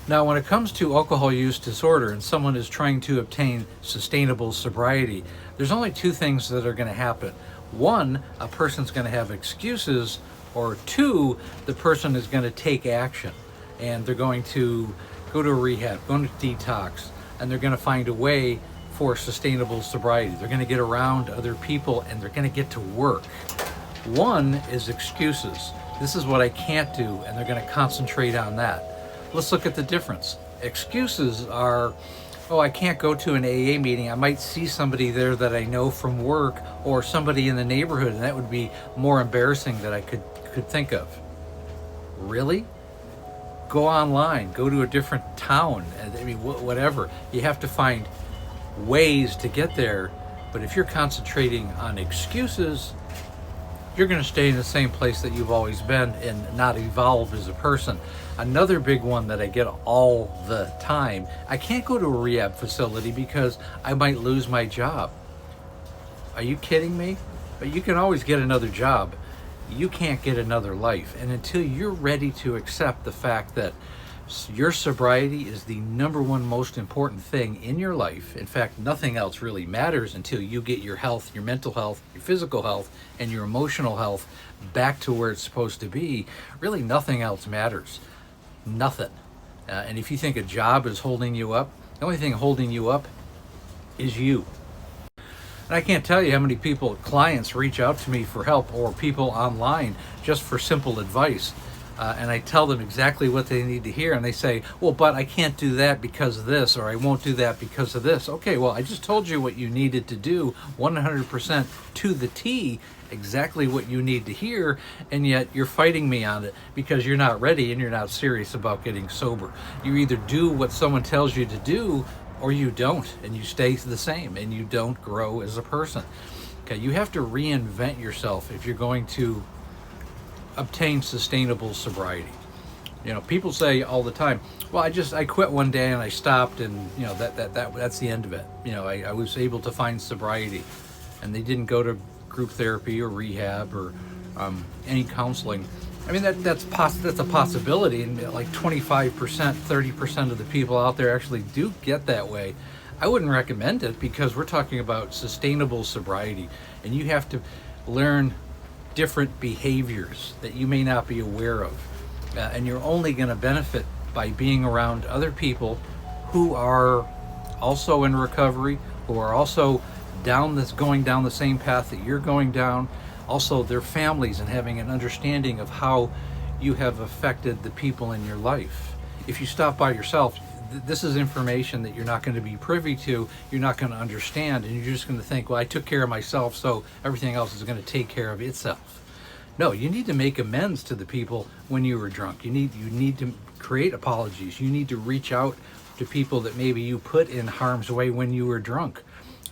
Now, when it comes to alcohol use disorder and someone is trying to obtain sustainable sobriety, there's only two things that are going to happen. One, a person's going to have excuses, or two, the person is going to take action and they're going to go to a rehab, go to detox, and they're going to find a way for sustainable sobriety. They're going to get around other people and they're going to get to work. One is excuses. This is what I can't do, and they're going to concentrate on that. Let's look at the difference. Excuses are, oh, I can't go to an AA meeting. I might see somebody there that I know from work or somebody in the neighborhood, and that would be more embarrassing that I could think of. Really? Go online, go to a different town. I mean, whatever. You have to find ways to get there, but if you're concentrating on excuses, you're going to stay in the same place that you've always been and not evolve as a person. Another big one that I get all the time, I can't go to a rehab facility because I might lose my job. Are you kidding me? But you can always get another job. You can't get another life. And until you're ready to accept the fact that your sobriety is the number one most important thing in your life. In fact, nothing else really matters until you get your health, your mental health, your physical health, and your emotional health back to where it's supposed to be. Really, nothing else matters. Nothing. And if you think a job is holding you up, the only thing holding you up is you. And I can't tell you how many clients reach out to me for help, or people online just for simple advice. And I tell them exactly what they need to hear, and they say, well, but I can't do that because of this, or I won't do that because of this. Okay, well, I just told you what you needed to do 100% to the T, exactly what you need to hear, and yet you're fighting me on it because you're not ready and you're not serious about getting sober. You either do what someone tells you to do, or you don't, and you stay the same, and you don't grow as a person. Okay, you have to reinvent yourself if you're going to obtain sustainable sobriety. You know, people say all the time, well, I quit one day and I stopped, and you know that's the end of it. You know, I was able to find sobriety, and they didn't go to group therapy or rehab or any counseling. I mean, that's a possibility, and like 25%, 30% of the people out there actually do get that way. I wouldn't recommend it because we're talking about sustainable sobriety, and you have to learn different behaviors that you may not be aware of, and you're only going to benefit by being around other people who are also in recovery, who are also going down the same path that you're going down, also their families, and having an understanding of how you have affected the people in your life. If you stop by yourself, this is information that you're not going to be privy to, you're not going to understand, and you're just going to think, well, I took care of myself, so everything else is going to take care of itself. No, you need to make amends to the people when you were drunk. You need to create apologies. You need to reach out to people that maybe you put in harm's way when you were drunk.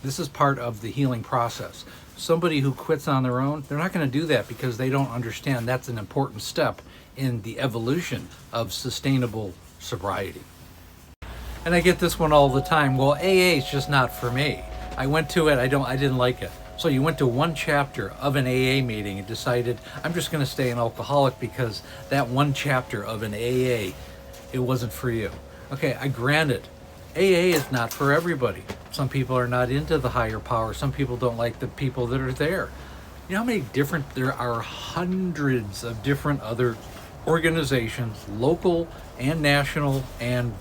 This is part of the healing process. Somebody who quits on their own, they're not going to do that because they don't understand that's an important step in the evolution of sustainable sobriety. And I get this one all the time. Well, AA is just not for me. I went to it, I didn't like it. So you went to one chapter of an AA meeting and decided, I'm just going to stay an alcoholic because that one chapter of an AA, it wasn't for you. Okay, I grant it. AA is not for everybody. Some people are not into the higher power. Some people don't like the people that are there. You know how many there are hundreds of different other organizations, local and national and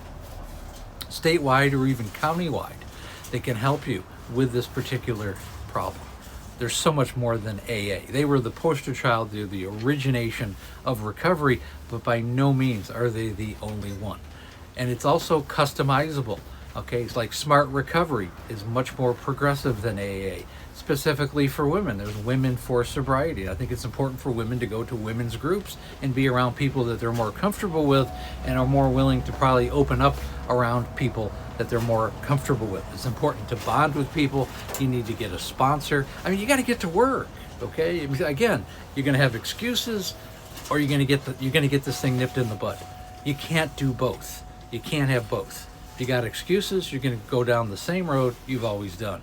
statewide or even countywide, that can help you with this particular problem. There's so much more than AA. They were the poster child, they're the origination of recovery, but by no means are they the only one. And it's also customizable. Okay, it's like Smart Recovery is much more progressive than AA. Specifically for women, there's Women for Sobriety. I think it's important for women to go to women's groups and be around people that they're more comfortable with and are more willing to probably open up around people that they're more comfortable with. It's important to bond with people. You need to get a sponsor. I mean, you got to get to work. Okay, again, you're going to have excuses, or you're going to get this thing nipped in the bud. You can't do both. You can't have both. If you got excuses, you're going to go down the same road you've always done.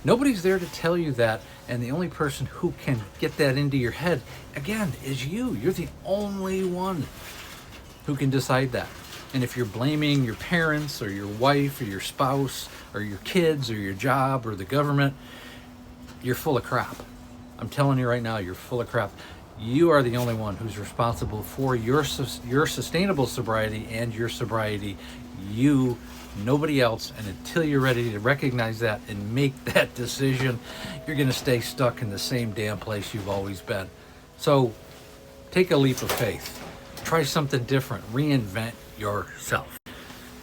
Nobody's there to tell you that, and the only person who can get that into your head, again, is you. You're the only one who can decide that. And if you're blaming your parents or your wife or your spouse or your kids or your job or the government, you're full of crap. I'm telling you right now, you're full of crap. You are the only one who's responsible for your sustainable sobriety and your sobriety. You, nobody else. And until you're ready to recognize that and make that decision, you're going to stay stuck in the same damn place you've always been. So take a leap of faith. Try something different. Reinvent yourself.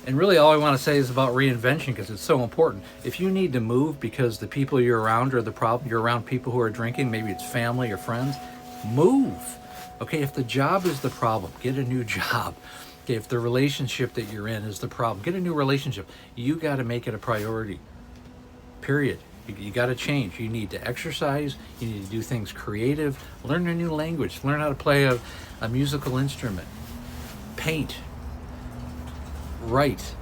And really all I want to say is about reinvention, because it's so important. If you need to move because the people you're around are the problem, you're around people who are drinking, maybe it's family or friends, move. Okay, if the job is the problem, get a new job. Okay, if the relationship that you're in is the problem, get a new relationship. You got to make it a priority. Period. You got to change. You need to exercise. You need to do things creative. Learn a new language. Learn how to play a musical instrument. Paint. Write.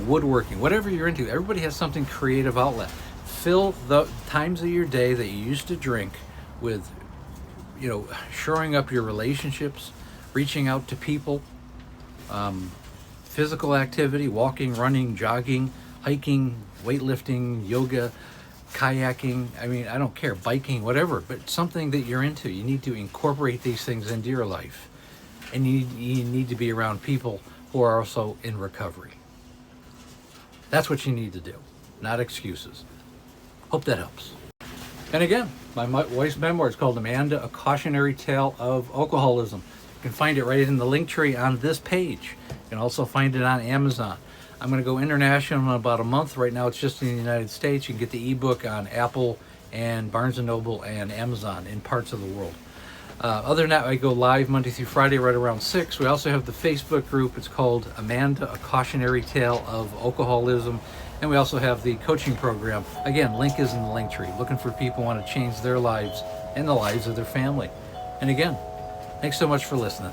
Woodworking. Whatever you're into. Everybody has something creative outlet. Fill the times of your day that you used to drink with, shoring up your relationships, reaching out to people, physical activity, walking, running, jogging, hiking, weightlifting, yoga, kayaking. I don't care, biking, whatever, but something that you're into. You need to incorporate these things into your life. And you need to be around people who are also in recovery. That's what you need to do, not excuses. Hope that helps. And again, my wife's memoir is called Amanda, A Cautionary Tale of Alcoholism. You can find it right in the link tree on this page. You can also find it on Amazon. I'm going to go international in about a month. Right now it's just in the United States. You can get the ebook on Apple and Barnes & Noble and Amazon in parts of the world. Other than that, I go live Monday through Friday right around 6. We also have the Facebook group. It's called Amanda, A Cautionary Tale of Alcoholism. And we also have the coaching program. Again, link is in the link tree. Looking for people who want to change their lives and the lives of their family. And again, thanks so much for listening.